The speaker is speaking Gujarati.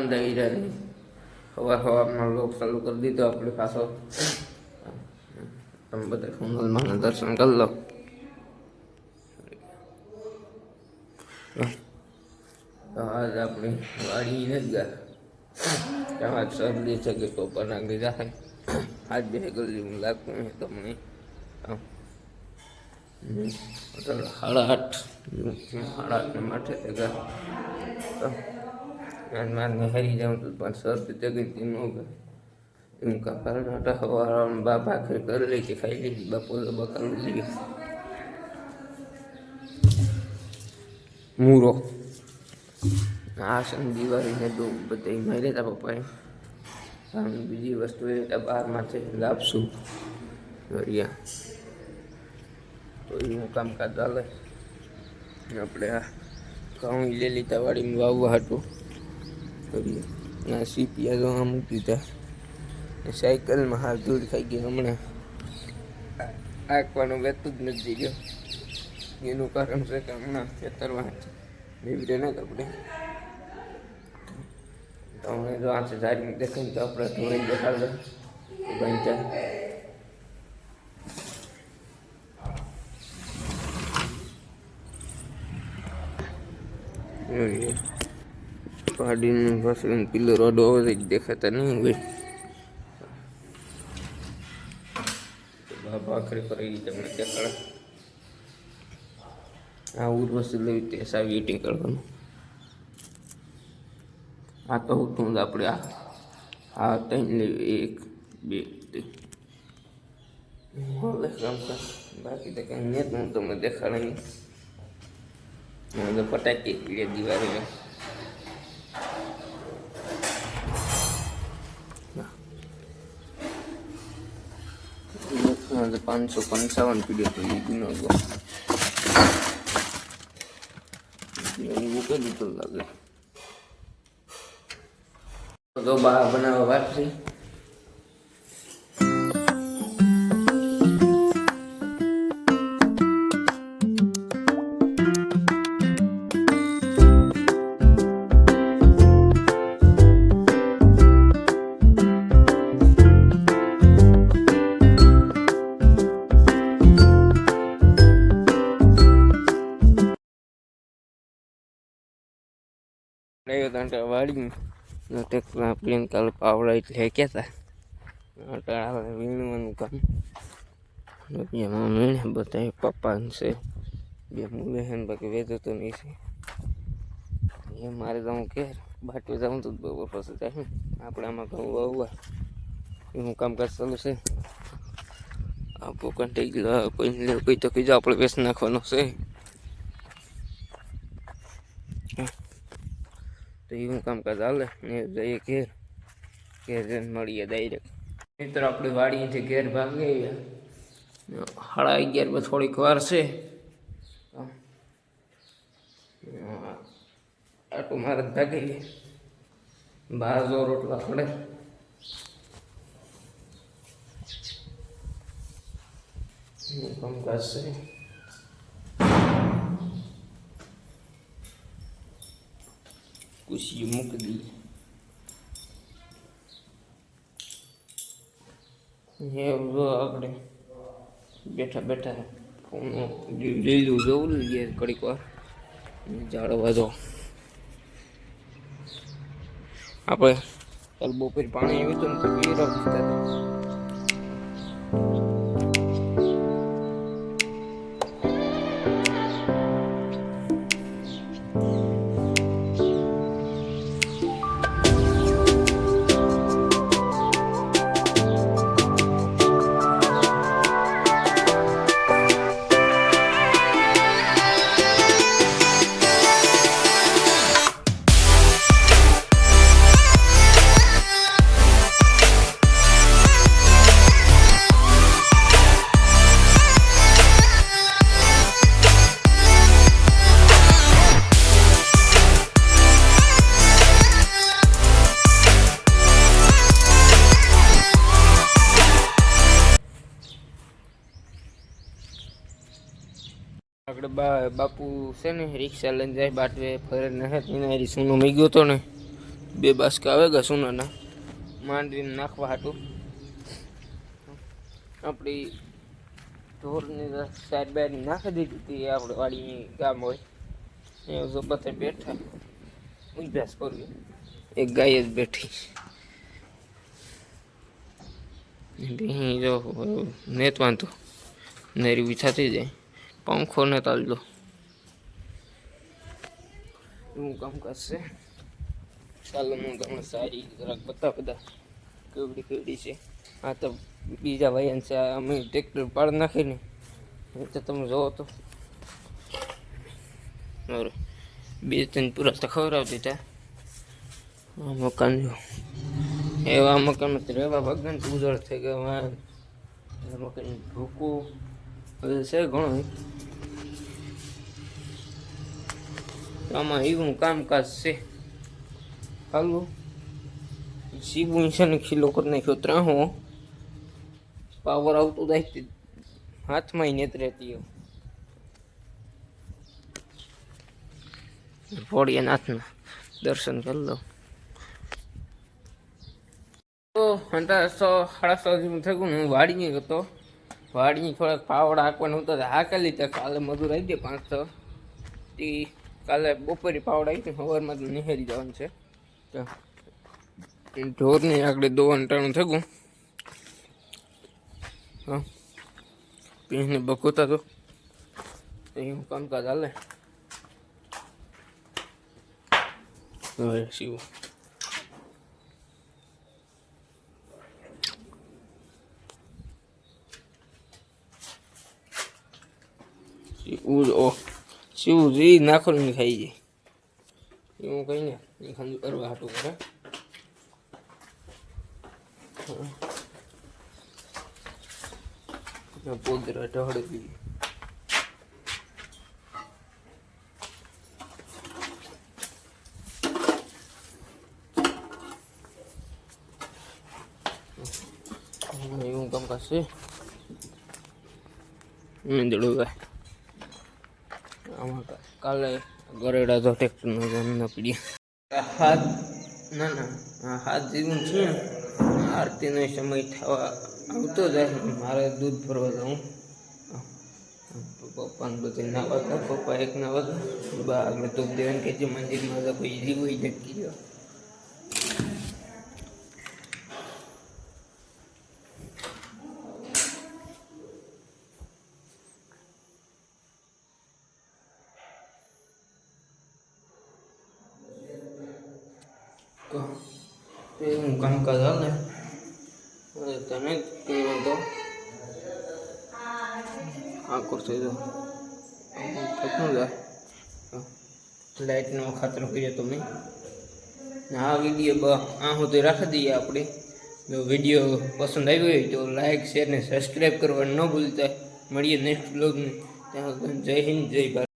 વાંધા હીરા નહીં સવારમાં લોક ચાલુ કરી દીધો આપણે પાછો તમે બધા સોનલમાના દર્શન કરી લો તો આજ આપણે વાડી નથી ગયા ત્યાં શરદી છે કે ટોપર નાખી જાય આજ બે ગલી હું લાગતું નહીં તમને 8:30 માઠે મારને હારી જાઉં તો પણ શરદી જગી ન ગઈ એમ કારણ હવા બા ભાખરી કરી લઈ કે ખાઈ લીધી બપોરે બકાલું લઈએ મૂરો આ છે ને દિવાળીને તો બધા મારી હતા પપ્પાએ બીજી વસ્તુ એ બહારમાંથી લાવશું ઘડિયા તો એનું કામકાજ ચાલે આપણે આ ઘઉં લઈ લીધા વાડીમાં વાવવા હતું કરીએ આ સીપિયા તો આ મૂકી દીધા સાયકલમાં હાથ ધૂળ ખાઈ ગઈ હમણાં આંકવાનું વહેતું જ નથી ગયો એનું કારણ છે કે હમણાં ખેતરમાં એવી રીતે નથી આપણે તો અમે જો આ છે જારી દેખાય તો આપણે ધોઈ દેખાડે બાંધતા પાડીને પછી પીલો રોડ over દેખાતા નહીં હોય ભાખરી કરી તમને દેખાડે આ ઉર્વશી લેવી તે સાવી એટિંગ કરવાનું આ તો હું આપણે આ 3 લેવી 1 2 બાકી તો કંઈ નહીં હું તમને દેખાડે પટાકી લે દિવાળીમાં 555 પીડીઓ તો લીધું ન ગયો મૂકેલું તો લાગે તો બા બનાવવા વાટરી વાડી પ્લેન કાલ પાવડા એટલે કહેતા વીણવાનું કામ મેળે બધા પપ્પા છે બે મૂલે છે ને બાકી વેચો તો નહીં છે એ મારે જાઉં કે બાટવે જાઉં તો બરોબર પછી જાય ને આપણે આમાં ઘઉં વાવવા એનું કામકાજ ચાલુ છે આપો કંટાઈ ગયો કોઈને લેવું કોઈ તો કીધું આપણે વેચ નાખવાનો છે તો એવું કામકાજ હાલે ને જઈએ ઘેર જઈને મળીએ ડાયરેક્ટ મિત્રો આપણે વાડીએથી ઘેર ભાગી ગયા 11:30 થોડીક વાર છે આટલું મારે જ ભાગી ગયા 12 રોટલા પડે કામકાજ છે कुछ मुक दी ये वो આપણે બેઠા બેઠા ફોન લીલું જોવું લઈએ કડીક વાર જાળવા જો આપણે કાલ બપોર પાણી આવ્યું હતું ને તો પીરો આપણે બાપુ છે ને રિક્ષા લઈને જાય બાટવે ફરે ને એના સોનો મી ગયો હતો ને 2 બાસ્કા આવે ગયા સોનાના માંડવીને નાખવા હાટું. આપણી ઢોરની સાઈડ બાઈડ નાખી દીધી હતી આપણે વાડીની ગામ હોય એ જો બધા બેઠા અભ્યાસ કરીએ. એક ગાય જ બેઠી જો નેત વાંધો નેરી બી થતી જાય પંખો ને તાલજો એવું કામ કરશે. ચાલો હું તમને સારી જરાક બધા કેવડી છે. આ તો બીજા વાયન છે અમે ટ્રેક્ટર પાડ નાખીને તો તમે જોવો તો 2-3 પૂરા તો ખવડાવતી હતા. આ મકાન જો એવા મકાનમાં રહેવા ભગવાન ઉજળ થઈ ગયા. મકાન ભૂકું છે ઘણું. આમાં એવું કામકાજ છે. હાલો સીબુ છે ખીલો કરી નાખ્યો 3 પાવર આવતું જાય હાથમાં નથી રહેતી. ભોળિયાનાથના દર્શન કરી લો. તો 6:30 જેવું થઈ ગયું. હું વાડીની હતો. વાડીની થોડાક પાવડા હાંકવાનું હતો હાંકેલી તો કાલે મજૂર આવી જાય 5-6 તે કાલે બપોરે પાવડા આવી ને સવારમાં તો નિહારી જવાનું છે. ઢોરની આગળ દોવાનું ટાણું થઈ ગયું. હા પીને બકોતા તો એવું કામકાજ હાલે. શિવ શિવ જી નાખો ને ખાઈ જાય એવું કઈ ને એ ખાંડ કરવા હાટું કરે. પોદરા ઢળવી એવું કામ કરશે. મીંદડું ભાઈ આમાં કાલે ગરેડા તો ટ્રેક્ટરનો જન્મ ના પીડ્યા. હાથ ના હાથ જેવું છે. આરતીનો સમય થવા આવતો જાય. મારે દૂધ ભરવા જાઉં. પપ્પાને બધે નાવા હતા. પપ્પા એક નાવા હતા. બા આગળ તો દેવાને કે છે મંદિરમાં તો કોઈ જીવ જટકી ગયો. તો એવું કામકાજ હાલે. તમે કઈ વાંધો આ કરશો તો થતું જાય. લાઇટનો ખાતરો કર્યો તમે. આ વિડીયો આ હું તો રાખી દઈએ આપણે. જો વિડીયો પસંદ આવ્યો હોય તો લાઈક શેર ને સબસ્ક્રાઈબ કરવા ન ભૂલતા. મળીએ નેક્સ્ટ બ્લોગને. ત્યાં જય હિન્દ જય ભારત.